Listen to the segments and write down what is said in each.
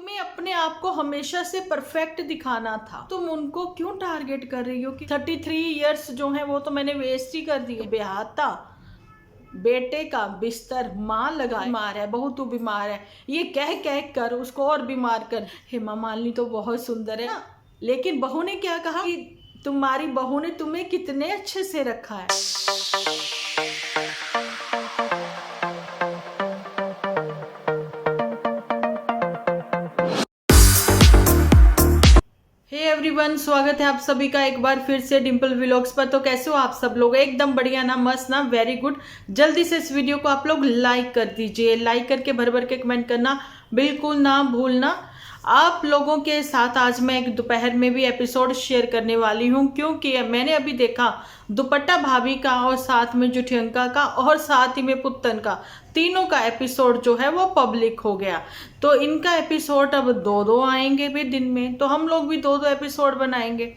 तुम्हें अपने आप को हमेशा से परफेक्ट दिखाना था, तुम उनको क्यों टारगेट कर रही हो कि 33 इयर्स जो है वो तो मैंने वेस्ट ही कर दिए। बेहाता बेटे का बिस्तर माँ लगा बीमार है, बहू तू बीमार है, ये कह कह कर उसको और बीमार कर। हेमा मालिनी तो बहुत सुंदर है, लेकिन बहू ने क्या कहा कि तुम्हारी बहू ने तुम्हें कितने अच्छे से रखा है। एवरीवन, स्वागत है आप सभी का एक बार फिर से डिंपल व्लॉग्स पर। तो कैसे हो आप सब लोग? एकदम बढ़िया ना, मस्त ना, वेरी गुड। जल्दी से इस वीडियो को आप लोग लाइक कर दीजिए, लाइक करके भर भर के कमेंट करना बिल्कुल ना भूलना। आप लोगों के साथ आज मैं एक दोपहर में भी एपिसोड शेयर करने वाली हूं, क्योंकि मैंने अभी देखा दुपट्टा भाभी का और साथ में जुठियंका का और साथ ही में पुत्तन का, तीनों का एपिसोड जो है वो पब्लिक हो गया। तो इनका एपिसोड अब दो आएंगे भी दिन में, तो हम लोग भी दो एपिसोड बनाएंगे।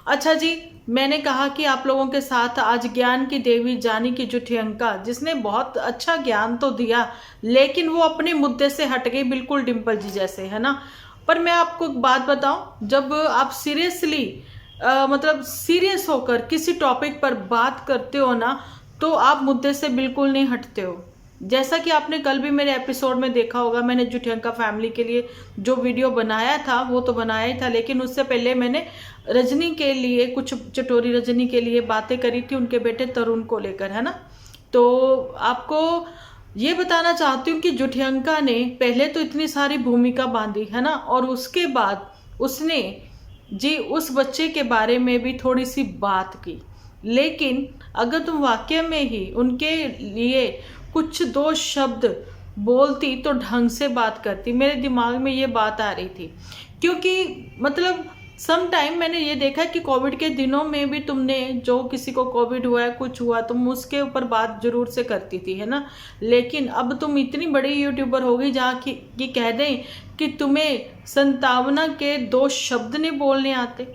अच्छा जी, मैंने कहा कि आप लोगों के साथ आज ज्ञान की देवी जानी की जुठियंका, जिसने बहुत अच्छा ज्ञान तो दिया लेकिन वो अपने मुद्दे से हट गई, बिल्कुल डिंपल जी जैसे, है ना। पर मैं आपको एक बात बताऊं, जब आप सीरियसली मतलब सीरियस होकर किसी टॉपिक पर बात करते हो ना, तो आप मुद्दे से बिल्कुल नहीं हटते हो। जैसा कि आपने कल भी मेरे एपिसोड में देखा होगा, मैंने जुठियंका फैमिली के लिए जो वीडियो बनाया था वो तो बनाया ही था, लेकिन उससे पहले मैंने रजनी के लिए, कुछ चटोरी रजनी के लिए बातें करी थी, उनके बेटे तरुण को लेकर, है ना। तो आपको ये बताना चाहती हूँ कि जुठियंका ने पहले तो इतनी सारी भूमिका बांधी, है ना, और उसके बाद उसने जी उस बच्चे के बारे में भी थोड़ी सी बात की। लेकिन अगर तुम वाकई में ही उनके लिए कुछ दो शब्द बोलती तो ढंग से बात करती। मेरे दिमाग में ये बात आ रही थी, क्योंकि मतलब सम टाइम मैंने ये देखा कि कोविड के दिनों में भी तुमने, जो किसी को कोविड हुआ है, कुछ हुआ, तुम उसके ऊपर बात जरूर से करती थी, है ना। लेकिन अब तुम इतनी बड़ी यूट्यूबर हो गई जहाँ की कह दें कि तुम्हें 57 के दो शब्द नहीं बोलने आते,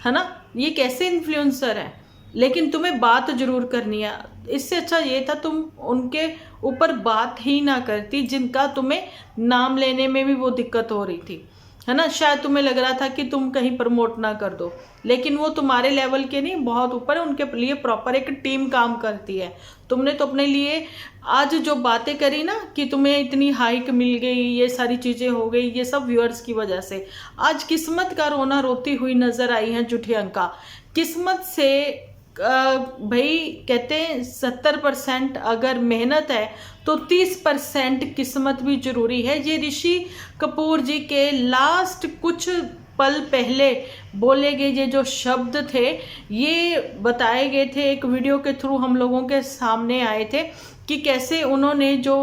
है ना। ये कैसे इन्फ्लुएंसर है, लेकिन तुम्हें बात जरूर करनी है। इससे अच्छा ये था तुम उनके ऊपर बात ही ना करती, जिनका तुम्हें नाम लेने में भी वो दिक्कत हो रही थी, है ना। शायद तुम्हें लग रहा था कि तुम कहीं प्रमोट ना कर दो, लेकिन वो तुम्हारे लेवल के नहीं, बहुत ऊपर है। उनके लिए प्रॉपर एक टीम काम करती है। तुमने तो अपने लिए आज जो बातें करी ना कि तुम्हें इतनी हाइक मिल गई, ये सारी चीज़ें हो गई, ये सब व्यूअर्स की वजह से। आज किस्मत का रोना रोती हुई नजर आई है जुठियंका। किस्मत से भाई कहते हैं 70% अगर मेहनत है तो 30% किस्मत भी जरूरी है। ये ऋषि कपूर जी के लास्ट कुछ पल पहले बोले गए ये जो शब्द थे, ये बताए गए थे एक वीडियो के थ्रू, हम लोगों के सामने आए थे कि कैसे उन्होंने जो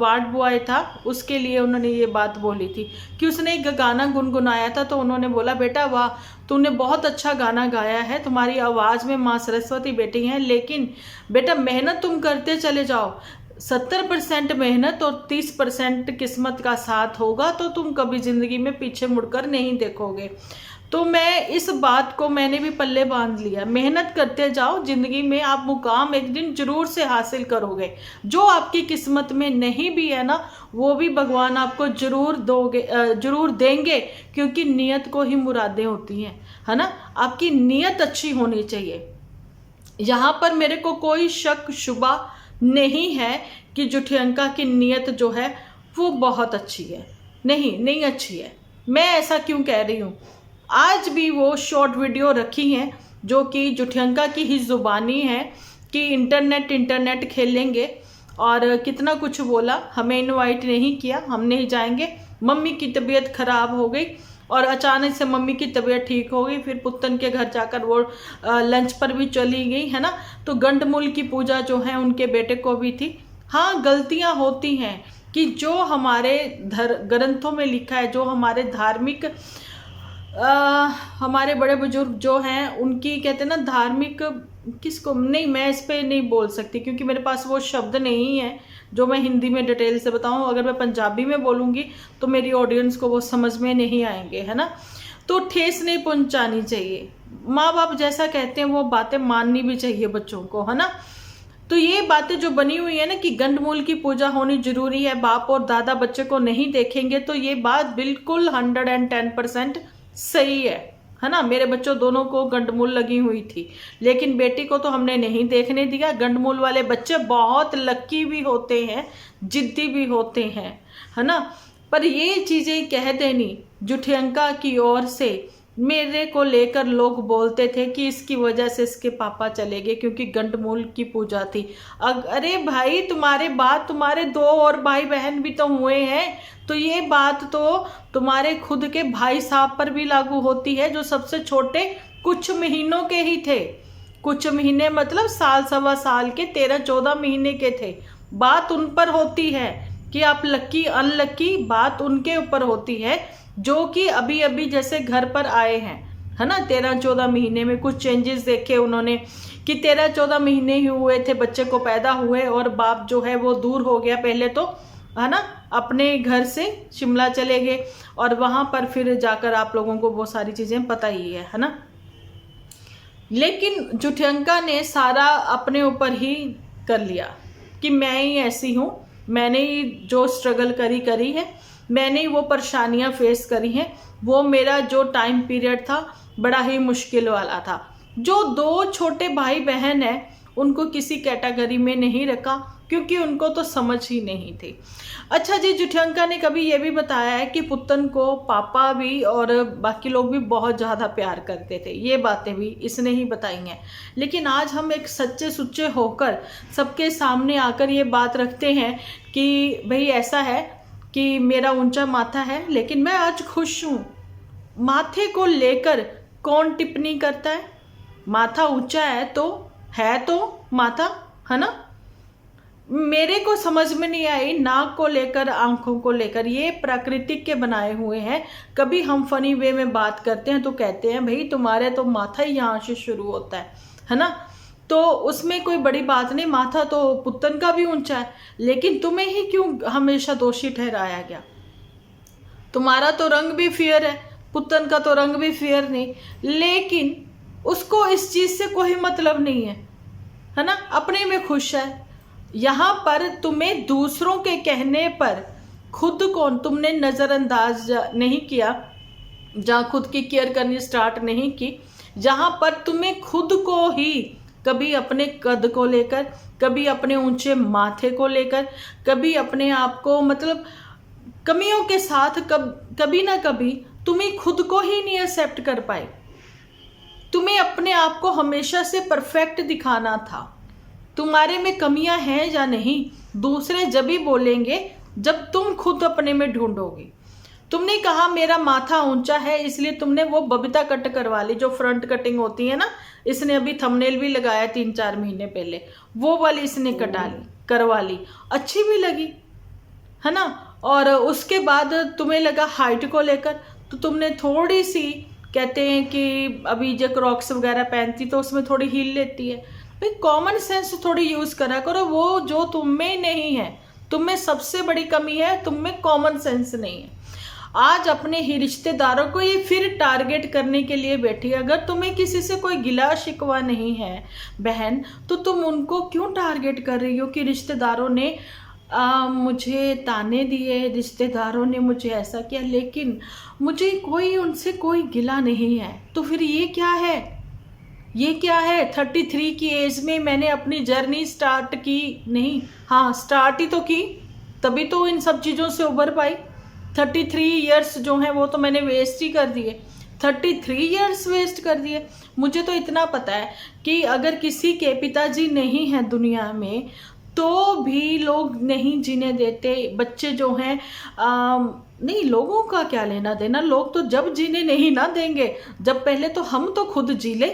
वार्ड बॉय था उसके लिए उन्होंने ये बात बोली थी कि उसने एक गाना गुनगुनाया था। तो उन्होंने बोला, बेटा वाह, तूने बहुत अच्छा गाना गाया है, तुम्हारी आवाज़ में माँ सरस्वती बैठी हैं, लेकिन बेटा मेहनत तुम करते चले जाओ। 70% मेहनत और 30% किस्मत का साथ होगा तो तुम कभी ज़िंदगी में पीछे मुड़कर नहीं देखोगे। तो मैं इस बात को मैंने भी पल्ले बांध लिया। मेहनत करते जाओ, जिंदगी में आप मुकाम एक दिन जरूर से हासिल करोगे। जो आपकी किस्मत में नहीं भी है ना, वो भी भगवान आपको जरूर जरूर देंगे, क्योंकि नियत को ही मुरादें होती हैं, है ना। आपकी नियत अच्छी होनी चाहिए। यहाँ पर मेरे को कोई शक शुबा नहीं है कि जुठियंका की नियत जो है वो बहुत अच्छी है। नहीं अच्छी है। मैं ऐसा क्यों कह रही हूँ? आज भी वो शॉर्ट वीडियो रखी हैं जो कि जुठियंका की ही जुबानी है कि इंटरनेट खेलेंगे, और कितना कुछ बोला, हमें इनवाइट नहीं किया, हम नहीं जाएंगे। मम्मी की तबीयत खराब हो गई और अचानक से मम्मी की तबीयत ठीक हो गई, फिर पुत्तन के घर जाकर वो लंच पर भी चली गई, है ना। तो गंडमूल की पूजा जो है उनके बेटे को भी थी। हाँ, गलतियां होती हैं कि जो हमारे ग्रंथों में लिखा है, जो हमारे धार्मिक हमारे बड़े बुजुर्ग जो हैं उनकी, कहते हैं ना, धार्मिक किसको नहीं, मैं इस पे नहीं बोल सकती क्योंकि मेरे पास वो शब्द नहीं है जो मैं हिंदी में डिटेल से बताऊं। अगर मैं पंजाबी में बोलूँगी तो मेरी ऑडियंस को वो समझ में नहीं आएंगे, है ना। तो ठेस नहीं पहुंचानी चाहिए। माँ बाप जैसा कहते हैं वो बातें माननी भी चाहिए बच्चों को, है ना। तो ये बातें जो बनी हुई है ना कि गंडमूल की पूजा होनी जरूरी है, बाप और दादा बच्चे को नहीं देखेंगे, तो ये बात बिल्कुल 110% सही है ना। मेरे बच्चों दोनों को गंडमूल लगी हुई थी, लेकिन बेटी को तो हमने नहीं देखने दिया। गंडमूल वाले बच्चे बहुत लक्की भी होते हैं, जिद्दी भी होते हैं, है ना। पर ये चीजें कह देनी जुठियंका की ओर से, मेरे को लेकर लोग बोलते थे कि इसकी वजह से इसके पापा चले गए क्योंकि गंडमूल की पूजा थी। अरे भाई, तुम्हारे बाद तुम्हारे 2 और भाई बहन भी तो हुए हैं, तो ये बात तो तुम्हारे खुद के भाई साहब पर भी लागू होती है जो सबसे छोटे कुछ महीनों के ही थे। कुछ महीने मतलब साल सवा साल के, 13-14 महीने के थे। बात उन पर होती है कि आप लक्की अनलक्की, बात उनके ऊपर होती है जो कि अभी अभी जैसे घर पर आए हैं, है ना। 13-14 महीने में कुछ चेंजेस देखे उन्होंने कि 13-14 महीने ही हुए थे बच्चे को पैदा हुए, और बाप जो है वो दूर हो गया पहले तो, है ना, अपने घर से शिमला चले गए, और वहां पर फिर जाकर आप लोगों को वो सारी चीजें पता ही है ना। लेकिन जुठियंका ने सारा अपने ऊपर ही कर लिया कि मैं ही ऐसी हूँ, मैंने ही जो स्ट्रगल करी है, मैंने ही वो परेशानियां फेस करी हैं। वो मेरा जो टाइम पीरियड था बड़ा ही मुश्किल वाला था। जो 2 छोटे भाई बहन हैं उनको किसी कैटेगरी में नहीं रखा क्योंकि उनको तो समझ ही नहीं थी। अच्छा जी, जुठियंका ने कभी ये भी बताया है कि पुत्तन को पापा भी और बाकी लोग भी बहुत ज़्यादा प्यार करते थे, ये बातें भी इसने ही बताई हैं। लेकिन आज हम एक सच्चे सुच्चे होकर सबके सामने आकर ये बात रखते हैं कि भाई ऐसा है कि मेरा ऊंचा माथा है लेकिन मैं आज खुश हूँ। माथे को लेकर कौन टिप्पणी करता है? माथा ऊंचा है तो माथा, है ना। मेरे को समझ में नहीं आई, नाक को लेकर आंखों को लेकर, ये प्राकृतिक के बनाए हुए हैं। कभी हम फनी वे में बात करते हैं तो कहते हैं भाई तुम्हारे तो माथा ही यहाँ से शुरू होता है ना। तो उसमें कोई बड़ी बात नहीं, माथा तो पुत्तन का भी ऊंचा है, लेकिन तुम्हें ही क्यों हमेशा दोषी ठहराया गया? तुम्हारा तो रंग भी फेयर है, पुत्तन का तो रंग भी फेयर नहीं, लेकिन उसको इस चीज से कोई मतलब नहीं है ना, अपने में खुश है। यहाँ पर तुम्हें दूसरों के कहने पर खुद को तुमने नजरअंदाज नहीं किया, जहाँ खुद की केयर करनी स्टार्ट नहीं की, जहाँ पर तुम्हें खुद को ही कभी अपने कद को लेकर, कभी अपने ऊंचे माथे को लेकर, कभी अपने आप को मतलब कमियों के साथ कभी ना कभी तुम्हें खुद को ही नहीं एक्सेप्ट कर पाए। तुम्हें अपने आप को हमेशा से परफेक्ट दिखाना था। तुम्हारे में कमियां हैं या नहीं, दूसरे जब भी बोलेंगे जब तुम खुद अपने में ढूंढोगे। तुमने कहा मेरा माथा ऊंचा है, इसलिए तुमने वो बबीता कट करवा ली, जो फ्रंट कटिंग होती है ना, इसने अभी थंबनेल भी लगाया 3-4 महीने पहले, वो वाली इसने करवा ली, अच्छी भी लगी, है ना। और उसके बाद तुम्हें लगा हाइट को लेकर, तो तुमने थोड़ी सी, कहते हैं कि अभी जो क्रॉक्स वगैरह पहनती तो उसमें थोड़ी हील लेती है। भाई कॉमन सेंस थोड़ी यूज करा करो, वो जो तुम में नहीं है। तुम में सबसे बड़ी कमी है, तुम में कॉमन सेंस नहीं है। आज अपने ही रिश्तेदारों को ये फिर टारगेट करने के लिए बैठी। अगर तुम्हें किसी से कोई गिला शिकवा नहीं है बहन, तो तुम उनको क्यों टारगेट कर रही हो कि रिश्तेदारों ने मुझे ताने दिए, रिश्तेदारों ने मुझे ऐसा किया, लेकिन मुझे कोई उनसे कोई गिला नहीं है। तो फिर ये क्या है? ये क्या है? 33 की एज में मैंने अपनी जर्नी स्टार्ट की नहीं, हाँ स्टार्ट ही तो की, तभी तो इन सब चीज़ों से उबर पाई। 33 ईयर्स जो हैं वो तो मैंने वेस्ट ही कर दिए, 33 ईयर्स वेस्ट कर दिए। मुझे तो इतना पता है कि अगर किसी के पिताजी नहीं हैं दुनिया में तो भी लोग नहीं जीने देते। बच्चे जो हैं नहीं, लोगों का क्या लेना देना, लोग तो जब जीने नहीं ना देंगे जब पहले तो हम तो खुद जी ले,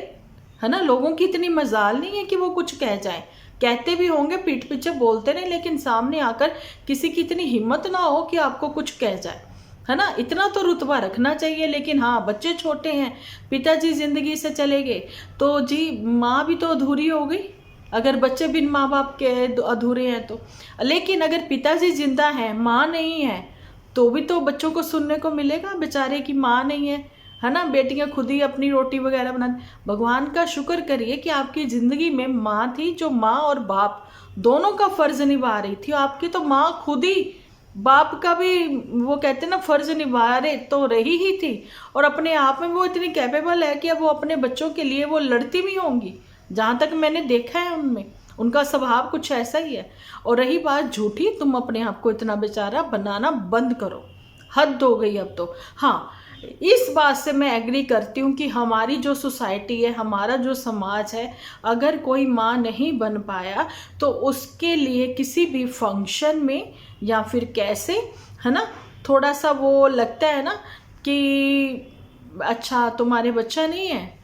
है ना। लोगों की इतनी मजाल नहीं है कि वो कुछ कह जाएं, कहते भी होंगे पीठ पीछे बोलते नहीं, लेकिन सामने आकर किसी की इतनी हिम्मत ना हो कि आपको कुछ कह जाए, है ना। इतना तो रुतबा रखना चाहिए। लेकिन हाँ, बच्चे छोटे हैं, पिताजी जिंदगी से चले गए तो जी माँ भी तो अधूरी हो गई, अगर बच्चे बिन माँ बाप के अधूरे हैं तो। लेकिन अगर पिताजी जिंदा हैं, माँ नहीं है, तो भी तो बच्चों को सुनने को मिलेगा बेचारे की माँ नहीं है, है ना, बेटियां खुद ही अपनी रोटी वगैरह बना। भगवान का शुक्र करिए कि आपकी ज़िंदगी में माँ थी जो माँ और बाप दोनों का फ़र्ज़ निभा रही थी। आपकी तो माँ खुद ही बाप का भी वो कहते हैं ना फ़र्ज़ निभा रहे तो रही ही थी, और अपने आप में वो इतनी कैपेबल है कि अब वो अपने बच्चों के लिए वो लड़ती भी होंगी। जहाँ तक मैंने देखा है उनमें, उनका स्वभाव कुछ ऐसा ही है। और रही बात झूठी, तुम अपने आप को इतना बेचारा बनाना बंद करो, हद हो गई अब तो। हाँ, इस बात से मैं एग्री करती हूँ कि हमारी जो सोसाइटी है, हमारा जो समाज है, अगर कोई माँ नहीं बन पाया तो उसके लिए किसी भी फंक्शन में या फिर कैसे, है ना, थोड़ा सा वो लगता है ना कि अच्छा तुम्हारे बच्चा नहीं है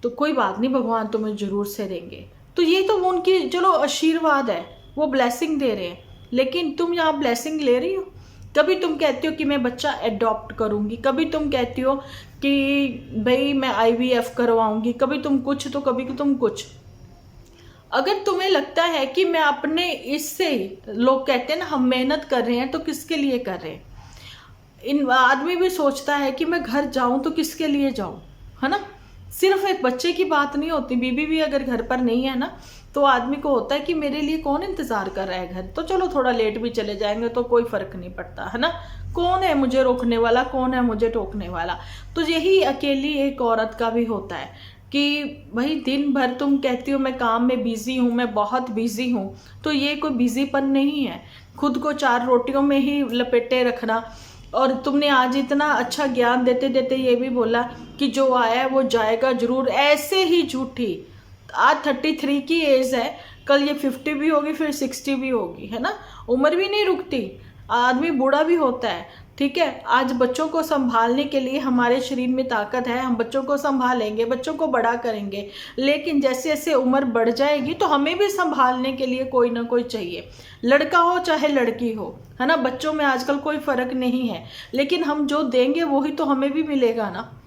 तो कोई बात नहीं, भगवान तुम्हें जरूर से देंगे। तो ये तो उनकी चलो आशीर्वाद है, वो ब्लेसिंग दे रहे हैं, लेकिन तुम यहाँ ब्लेसिंग ले रही हो। कभी तुम कहती हो कि मैं बच्चा एडॉप्ट करूंगी, कभी तुम कहती हो कि भाई मैं IVF करवाऊंगी, कभी तुम कुछ तो कभी तुम कुछ। अगर तुम्हें लगता है कि मैं अपने इससे, लोग कहते हैं ना हम मेहनत कर रहे हैं तो किसके लिए कर रहे हैं, इन आदमी भी सोचता है कि मैं घर जाऊं तो किसके लिए जाऊं, है ना। सिर्फ एक बच्चे की बात नहीं होती, बीबी भी अगर घर पर नहीं है ना तो आदमी को होता है कि मेरे लिए कौन इंतजार कर रहा है घर, तो चलो थोड़ा लेट भी चले जाएंगे तो कोई फर्क नहीं पड़ता, है ना। कौन है मुझे रोकने वाला, कौन है मुझे टोकने वाला। तो यही अकेली एक औरत का भी होता है कि भाई दिन भर तुम कहती हो मैं काम में बिजी हूँ, मैं बहुत बिजी हूँ, तो ये कोई बिजीपन नहीं है। खुद को 4 रोटियों में ही लपेटे रखना। और तुमने आज इतना अच्छा ज्ञान देते देते ये भी बोला कि जो आया है वो जाएगा जरूर, ऐसे ही झूठी। आज 33 की एज है, कल ये 50 भी होगी, फिर 60 भी होगी, है ना। उम्र भी नहीं रुकती, आदमी बूढ़ा भी होता है, ठीक है। आज बच्चों को संभालने के लिए हमारे शरीर में ताकत है, हम बच्चों को संभालेंगे, बच्चों को बड़ा करेंगे, लेकिन जैसे जैसे उम्र बढ़ जाएगी तो हमें भी संभालने के लिए कोई ना कोई चाहिए, लड़का हो चाहे लड़की हो, है ना। बच्चों में आजकल कोई फर्क नहीं है, लेकिन हम जो देंगे वही तो हमें भी मिलेगा ना।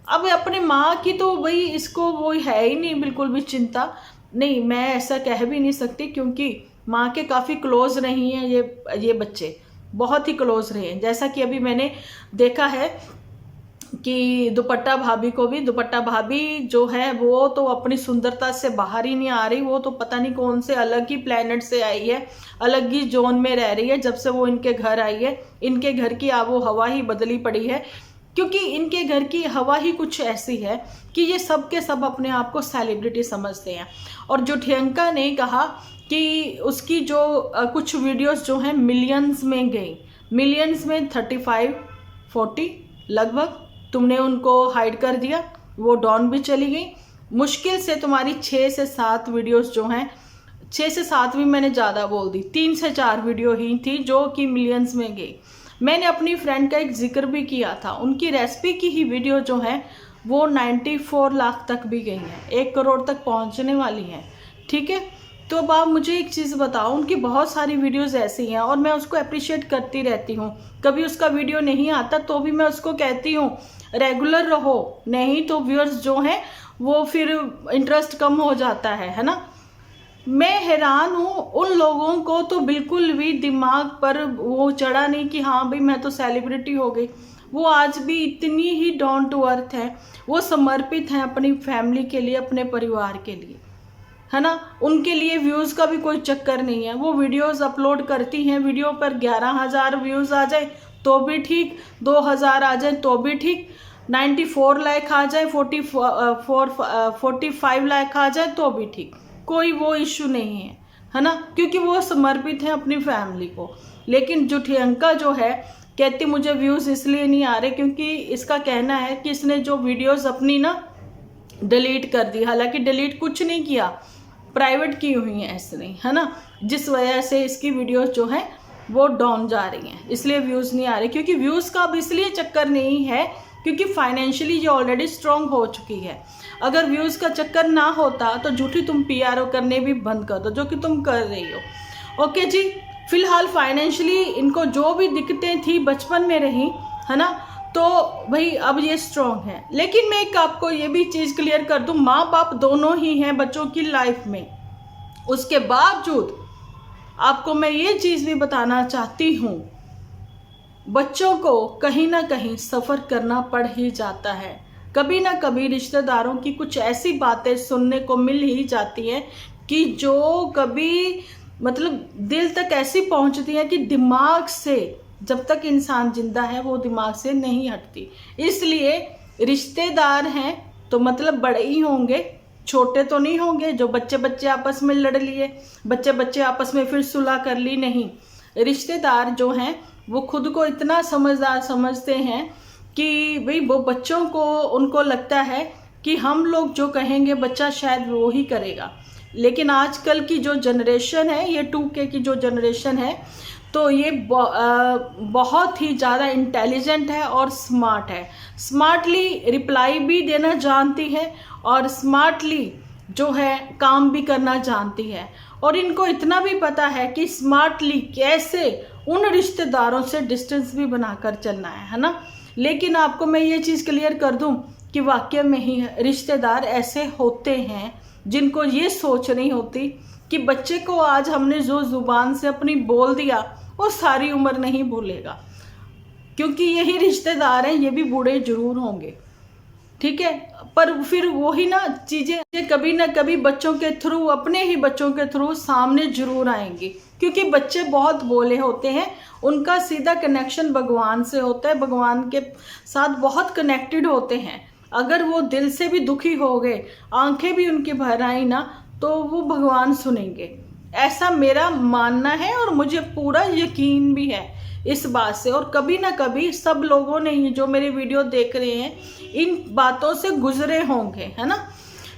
अब अपने माँ की तो वही इसको वो है ही नहीं बिल्कुल भी चिंता नहीं, मैं ऐसा कह भी नहीं सकती क्योंकि माँ के काफ़ी क्लोज नहीं है ये बच्चे, बहुत ही क्लोज रहे हैं। जैसा कि अभी मैंने देखा है कि दुपट्टा भाभी को भी, दुपट्टा भाभी जो है वो तो अपनी सुंदरता से बाहर ही नहीं आ रही, वो तो पता नहीं कौन से अलग ही प्लेनेट से आई है, अलग ही जोन में रह रही है। जब से वो इनके घर आई है, इनके घर की आबो हवा ही बदली पड़ी है, क्योंकि इनके घर की हवा ही कुछ ऐसी है कि ये सब के सब अपने आप को सेलिब्रिटी समझते हैं। और जो ठियंका ने कहा कि उसकी जो कुछ वीडियोस जो हैं मिलियंस में गई, मिलियंस में 35-40 लगभग, तुमने उनको हाइड कर दिया, वो डाउन भी चली गई। मुश्किल से तुम्हारी 6 से 7 वीडियोस जो हैं, 6 से 7 भी मैंने ज़्यादा बोल दी, 3 से 4 वीडियो ही थी जो कि मिलियंस में गई। मैंने अपनी फ्रेंड का एक जिक्र भी किया था, उनकी रेसिपी की ही वीडियो जो है वो 94 लाख तक भी गई है, 1 करोड़ तक पहुंचने वाली है, ठीक है। तो अब आप मुझे एक चीज़ बताओ, उनकी बहुत सारी वीडियोस ऐसी हैं और मैं उसको अप्रिशिएट करती रहती हूँ। कभी उसका वीडियो नहीं आता तो भी मैं उसको कहती हूँ रेगुलर रहो, नहीं तो व्यूअर्स जो हैं वो फिर इंटरेस्ट कम हो जाता है ना। मैं हैरान हूँ उन लोगों को तो बिल्कुल भी दिमाग पर वो चढ़ा नहीं कि हाँ भाई मैं तो सेलिब्रिटी हो गई। वो आज भी इतनी ही डाउन टू अर्थ है, वो समर्पित हैं अपनी फैमिली के लिए, अपने परिवार के लिए, है ना। उनके लिए व्यूज़ का भी कोई चक्कर नहीं है। वो वीडियोस अपलोड करती हैं, वीडियो पर 11,000 व्यूज़ आ जाए तो भी ठीक, 2,000 आ जाए तो भी ठीक, 94 लाख आ जाए, 45 लाख आ जाए तो भी ठीक, कोई वो इशू नहीं है ना, क्योंकि वो समर्पित हैं अपनी फैमिली को। लेकिन जो ठियंका जो है कहती मुझे व्यूज़ इसलिए नहीं आ रहे क्योंकि इसका कहना है कि इसने जो वीडियोस अपनी ना डिलीट कर दी, हालांकि डिलीट कुछ नहीं किया, प्राइवेट की हुई हैं इसने, है ना, जिस वजह से इसकी वीडियोस जो हैं वो डाउन जा रही हैं, इसलिए व्यूज़ नहीं आ रहे। क्योंकि व्यूज़ का अब इसलिए चक्कर नहीं है क्योंकि फाइनेंशियली ये ऑलरेडी स्ट्रांग हो चुकी है। अगर व्यूज़ का चक्कर ना होता तो झूठी तुम PRO करने भी बंद कर दो, जो कि तुम कर रही हो। ओके जी, फिलहाल फाइनेंशियली इनको जो भी दिक्कतें थी बचपन में रही, है ना, तो भाई अब ये स्ट्रांग है। लेकिन मैं एक आपको ये भी चीज़ क्लियर कर दूं, माँ बाप दोनों ही हैं बच्चों की लाइफ में, उसके बावजूद आपको मैं ये चीज़ भी बताना चाहती हूँ बच्चों को कहीं ना कहीं सफ़र करना पड़ ही जाता है। कभी ना कभी रिश्तेदारों की कुछ ऐसी बातें सुनने को मिल ही जाती है कि जो कभी मतलब दिल तक ऐसी पहुंचती है कि दिमाग से, जब तक इंसान जिंदा है वो दिमाग से नहीं हटती। इसलिए रिश्तेदार हैं तो मतलब बड़े ही होंगे, छोटे तो नहीं होंगे जो बच्चे बच्चे आपस में लड़ लिए, बच्चे बच्चे आपस में फिर सुलह कर ली। नहीं, रिश्तेदार जो हैं वो खुद को इतना समझदार समझते हैं कि भाई वो बच्चों को, उनको लगता है कि हम लोग जो कहेंगे बच्चा शायद वो ही करेगा। लेकिन आजकल की जो जनरेशन है, ये 2K की जो जनरेशन है, तो ये बहुत ही ज़्यादा इंटेलिजेंट है और स्मार्ट है। स्मार्टली रिप्लाई भी देना जानती है और स्मार्टली जो है काम भी करना जानती है। और इनको इतना भी पता है कि स्मार्टली कैसे उन रिश्तेदारों से डिस्टेंस भी बनाकर चलना है ना। लेकिन आपको मैं ये चीज़ क्लियर कर दूं कि वाकई में ही रिश्तेदार ऐसे होते हैं जिनको ये सोच नहीं होती कि बच्चे को आज हमने जो जुबान से अपनी बोल दिया वो सारी उम्र नहीं भूलेगा, क्योंकि यही रिश्तेदार हैं, ये भी बूढ़े जरूर होंगे, ठीक है। पर फिर वही ना चीज़ें कभी ना कभी बच्चों के थ्रू, अपने ही बच्चों के थ्रू सामने जरूर आएंगी, क्योंकि बच्चे बहुत भोले होते हैं। उनका सीधा कनेक्शन भगवान से होता है, भगवान के साथ बहुत कनेक्टेड होते हैं। अगर वो दिल से भी दुखी हो गए, आंखें भी उनकी भर आई ना, तो वो भगवान सुनेंगे, ऐसा मेरा मानना है और मुझे पूरा यकीन भी है इस बात से। और कभी ना कभी सब लोगों ने ही जो मेरे वीडियो देख रहे हैं इन बातों से गुजरे होंगे, है ना।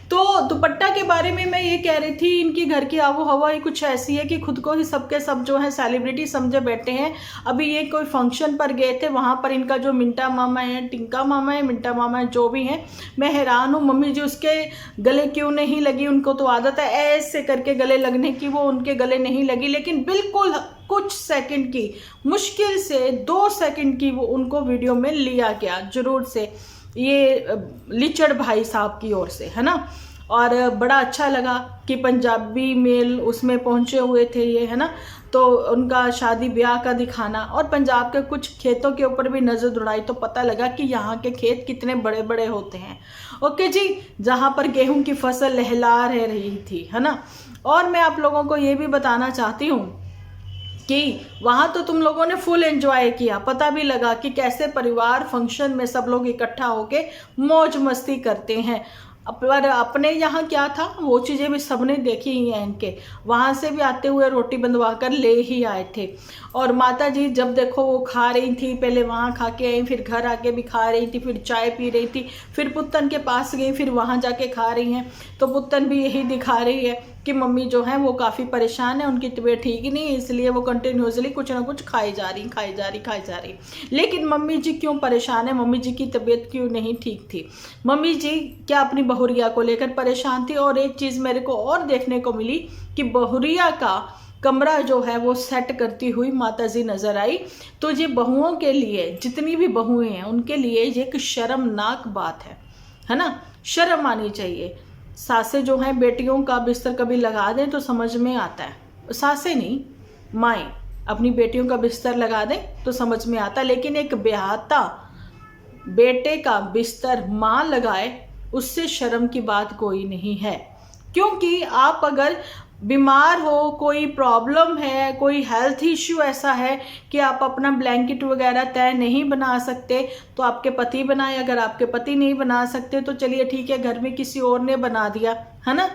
तो दुपट्टा के बारे में मैं ये कह रही थी, इनकी घर की आबो हवा ही कुछ ऐसी है कि खुद को ही सबके सब जो है सेलिब्रिटी समझे बैठे हैं। अभी ये कोई फंक्शन पर गए थे, वहाँ पर इनका जो मिंटा मामा है, टिंका मामा है, मिंटा मामा है, जो भी है, मैं हैरान हूँ मम्मी जी उसके गले क्यों नहीं लगी। उनको तो आदत है ऐसे करके गले लगने की, वो उनके गले नहीं लगी। लेकिन बिल्कुल कुछ सेकंड की, मुश्किल से 2 सेकंड की वो उनको वीडियो में लिया गया जरूर से, ये लिचड़ भाई साहब की ओर से, है ना। और बड़ा अच्छा लगा कि पंजाबी मेल उसमें पहुंचे हुए थे ये, है ना। तो उनका शादी ब्याह का दिखाना और पंजाब के कुछ खेतों के ऊपर भी नज़र दौड़ाई तो पता लगा कि यहाँ के खेत कितने बड़े बड़े होते हैं। ओके जी, जहाँ पर गेहूं की फसल लहला रही थी, है ना। और मैं आप लोगों को ये भी बताना चाहती हूँ कि वहाँ तो तुम लोगों ने फुल एंजॉय किया, पता भी लगा कि कैसे परिवार फंक्शन में सब लोग इकट्ठा होके मौज मस्ती करते हैं। पर अपने यहाँ क्या था वो चीज़ें भी सबने देखी ही हैं। इनके वहाँ से भी आते हुए रोटी बंधवा कर ले ही आए थे। और माता जी जब देखो वो खा रही थी, पहले वहाँ खा के आई, फिर घर आके भी खा रही थी, फिर चाय पी रही थी, फिर पुत्तन के पास गई, फिर वहाँ जाके खा रही हैं। तो पुत्तन भी यही दिखा रही है कि मम्मी जो है वो काफ़ी परेशान है, उनकी तबीयत ठीक ही नहीं है, इसलिए वो कंटिन्यूसली कुछ ना कुछ खाई जा रही। लेकिन मम्मी जी क्यों परेशान है, मम्मी जी की तबीयत क्यों नहीं ठीक थी, मम्मी जी क्या अपनी बहुरिया को लेकर परेशान थी। और एक चीज़ मेरे को और देखने को मिली कि बहुरिया का कमरा जो है वो सेट करती हुई माता जी नजर आई। तो ये बहुओं के लिए, जितनी भी बहुएं हैं उनके लिए ये एक शर्मनाक बात है ना। शर्म आनी चाहिए। सासें जो हैं बेटियों का बिस्तर कभी लगा दें तो समझ में आता है, सासें नहीं माएँ अपनी बेटियों का बिस्तर लगा दें तो समझ में आता है। लेकिन एक ब्याहता बेटे का बिस्तर माँ लगाए, उससे शर्म की बात कोई नहीं है। क्योंकि आप अगर बीमार हो, कोई प्रॉब्लम है, कोई हेल्थ इश्यू ऐसा है कि आप अपना ब्लैंकेट वगैरह तय नहीं बना सकते तो आपके पति बनाए। अगर आपके पति नहीं बना सकते तो चलिए ठीक है, घर में किसी और ने बना दिया, है ना।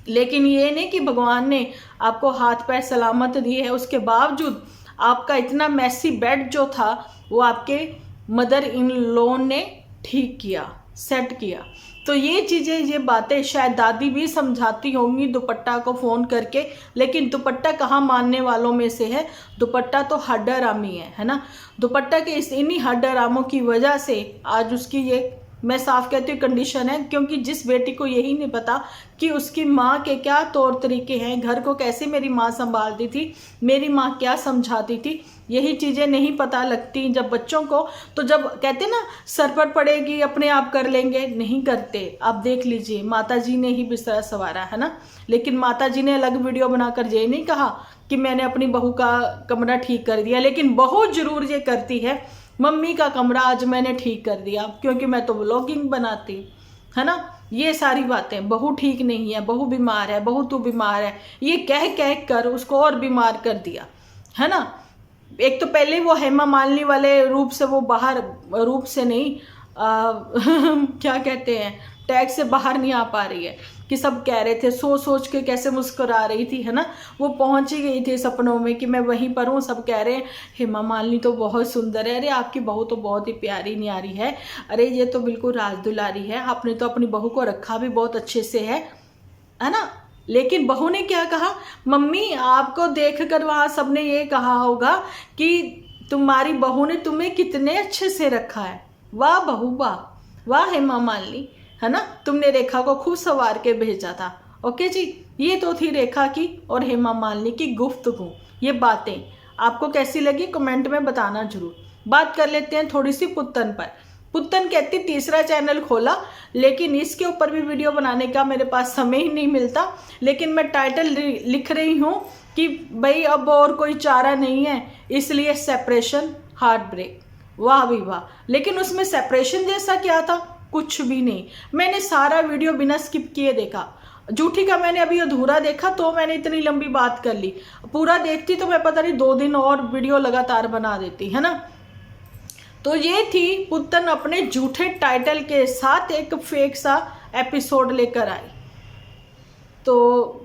लेकिन ये नहीं कि भगवान ने आपको हाथ पैर सलामत दिए है, उसके बावजूद आपका इतना मैसी बेड जो था वो आपके मदर इन लॉ ने ठीक किया, सेट किया। तो ये चीज़ें, ये बातें शायद दादी भी समझाती होंगी दुपट्टा को फ़ोन करके, लेकिन दुपट्टा कहाँ मानने वालों में से है। दुपट्टा तो हड्डारामी है ना। दुपट्टा के इन्हीं हड्डारामों की वजह से आज उसकी ये, मैं साफ कहती हूँ, कंडीशन है। क्योंकि जिस बेटी को यही नहीं पता कि उसकी माँ के क्या तौर तरीके हैं, घर को कैसे मेरी माँ संभालती थी, मेरी माँ क्या समझाती थी, यही चीज़ें नहीं पता लगती जब बच्चों को। तो जब कहते ना सर पर पड़ेगी अपने आप कर लेंगे, नहीं करते। आप देख लीजिए, माता जी ने ही बिस्तर संवारा, है ना। लेकिन माता जी ने अलग वीडियो बनाकर ये नहीं कहा कि मैंने अपनी बहू का कमरा ठीक कर दिया, लेकिन बहू जरूर ये करती है, मम्मी का कमरा आज मैंने ठीक कर दिया क्योंकि मैं तो व्लॉगिंग बनाती, है ना। ये सारी बातें, बहू ठीक नहीं है, बहू बीमार है, बहू तू बीमार है, ये कह कह कर उसको और बीमार कर दिया, है ना। एक तो पहले वो हेमा मालिनी वाले रूप से वो बाहर, रूप से नहीं क्या कहते हैं, टैग से बाहर नहीं आ पा रही है, कि सब कह रहे थे, सोच सोच के कैसे मुस्कुरा रही थी, है ना। वो पहुंच ही गई थी सपनों में कि मैं वहीं पर हूँ, सब कह रहे हैं हेमा मालिनी तो बहुत सुंदर है, अरे आपकी बहू तो बहुत ही प्यारी न्यारी है, अरे ये तो बिल्कुल राज दुलारी है, आपने तो अपनी बहू को रखा भी बहुत अच्छे से है ना। लेकिन बहू ने क्या कहा, मम्मी आपको देखकर वहां सबने ये कहा होगा कि तुम्हारी बहू ने तुम्हें कितने अच्छे से रखा है, वाह बहू वाह, वाह हेमा मालिनी, है ना, तुमने रेखा को खूब सवार के भेजा था। ओके जी, ये तो थी रेखा की और हेमा मालिनी की गुफ्तगू। ये बातें आपको कैसी लगी कमेंट में बताना जरूर। बात कर लेते हैं थोड़ी सी पुत्तन पर। पुत्तन कहती तीसरा चैनल खोला, लेकिन इसके ऊपर भी वीडियो बनाने का मेरे पास समय ही नहीं मिलता, लेकिन मैं टाइटल लिख रही हूँ कि भाई अब और कोई चारा नहीं है, इसलिए सेपरेशन हार्ट ब्रेक। वाह भी वाह, लेकिन उसमें सेपरेशन जैसा क्या था, कुछ भी नहीं। मैंने सारा वीडियो बिना स्किप किए देखा। झूठी का मैंने अभी अधूरा देखा तो मैंने इतनी लंबी बात कर ली, पूरा देखती तो मैं पता नहीं 2 दिन और वीडियो लगातार बना देती, है ना। तो ये थी पुत्तन अपने झूठे टाइटल के साथ एक फेक सा एपिसोड लेकर आई। तो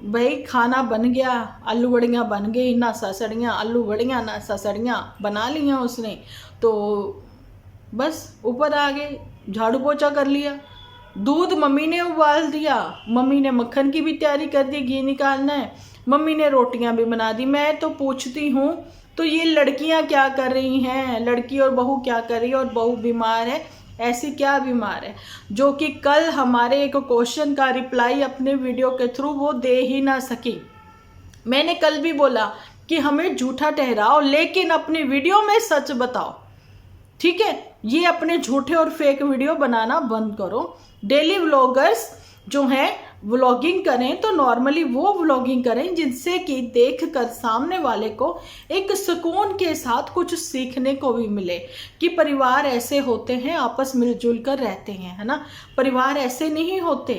भाई खाना बन गया, आलू बड़ियाँ बन गई, ना ससड़ियाँ, आलू बड़ियाँ ना ससड़ियाँ बना लिया उसने, तो बस ऊपर आ गए, झाड़ू पोछा कर लिया, दूध मम्मी ने उबाल दिया, मम्मी ने मक्खन की भी तैयारी कर दी, घी निकालना है, मम्मी ने रोटियां भी बना दी। मैं तो पूछती हूँ तो ये लड़कियां क्या कर रही हैं, लड़की और बहू क्या कर रही है, और बहू बीमार है, ऐसी क्या बीमार है जो कि कल हमारे एक क्वेश्चन का रिप्लाई अपने वीडियो के थ्रू वो दे ही ना सकी। मैंने कल भी बोला कि हमें झूठा ठहराओ लेकिन अपनी वीडियो में सच बताओ, ठीक है। ये अपने झूठे और फेक वीडियो बनाना बंद करो। डेली व्लॉगर्स जो हैं व्लॉगिंग करें तो नॉर्मली वो व्लॉगिंग करें जिनसे कि देखकर सामने वाले को एक सुकून के साथ कुछ सीखने को भी मिले, कि परिवार ऐसे होते हैं, आपस मिलजुल कर रहते हैं, है ना। परिवार ऐसे नहीं होते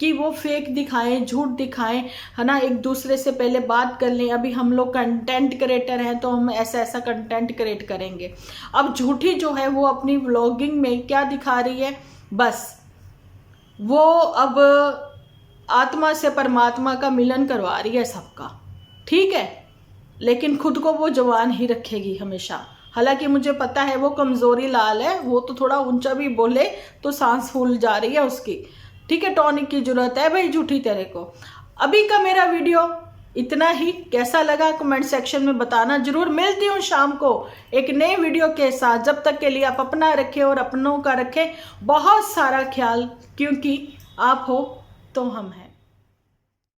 कि वो फेक दिखाएं, झूठ दिखाएं, है ना, एक दूसरे से पहले बात कर लें। अभी हम लोग कंटेंट क्रिएटर हैं तो हम ऐसा ऐसा कंटेंट क्रिएट करेंगे। अब झूठी जो है वो अपनी व्लॉगिंग में क्या दिखा रही है, बस वो अब आत्मा से परमात्मा का मिलन करवा रही है सबका, ठीक है, लेकिन खुद को वो जवान ही रखेगी हमेशा। हालांकि मुझे पता है वो कमजोरी लाल है, वो तो थोड़ा ऊंचा भी बोले तो सांस फूल जा रही है उसकी, ठीक है। टॉनिक की जरूरत है भाई झूठी तेरे को। अभी का मेरा वीडियो इतना ही, कैसा लगा कमेंट सेक्शन में बताना जरूर। मिलती हूँ शाम को एक नए वीडियो के साथ, जब तक के लिए आप अपना रखें और अपनों का रखें बहुत सारा ख्याल, क्योंकि आप हो तो हम हैं।